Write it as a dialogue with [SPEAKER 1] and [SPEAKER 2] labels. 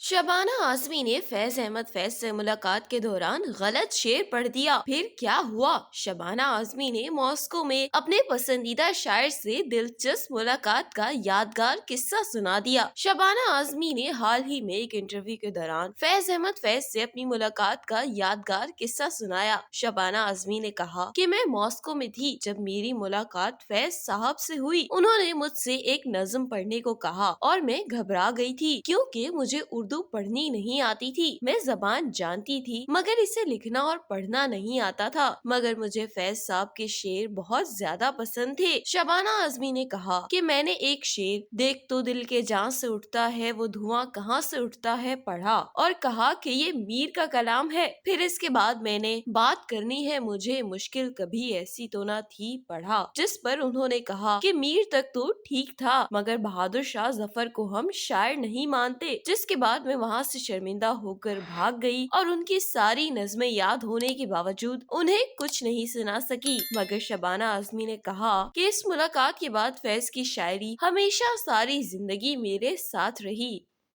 [SPEAKER 1] शबाना आजमी ने फैज अहमद फैज से मुलाकात के दौरान गलत शेर पढ़ दिया। फिर क्या हुआ? शबाना आजमी ने मॉस्को में अपने पसंदीदा शायर से दिलचस्प मुलाकात का यादगार किस्सा सुना दिया। शबाना आजमी ने हाल ही में एक इंटरव्यू के दौरान फैज अहमद फैज से अपनी मुलाकात का यादगार किस्सा सुनाया। शबाना आजमी ने कहा कि मैं मॉस्को में थी जब मेरी मुलाकात फैज साहब से हुई। उन्होंने मुझसे एक नज्म पढ़ने को कहा और मैं घबरा गई थी क्योंकि मुझे उर्दू पढ़नी नहीं आती थी। मैं जबान जानती थी मगर इसे लिखना और पढ़ना नहीं आता था। मगर मुझे फैज साहब के शेर बहुत ज्यादा पसंद थे। शबाना आजमी ने कहा कि मैंने एक शेर देख तो दिल के जहाँ से उठता है वो धुआं कहाँ से उठता है पढ़ा और कहा कि ये मीर का कलाम है। फिर इसके बाद मैंने बात करनी है मुझे मुश्किल कभी ऐसी तो ना थी पढ़ा, जिस पर उन्होंने कहा कि मीर तक तो ठीक था मगर बहादुर शाह जफर को हम शायर नहीं मानते। जिसके बाद मैं वहाँ से शर्मिंदा होकर भाग गई और उनकी सारी नज़में याद होने के बावजूद उन्हें कुछ नहीं सुना सकी। मगर शबाना आजमी ने कहा कि इस मुलाकात के बाद फैज की शायरी हमेशा सारी जिंदगी मेरे साथ रही।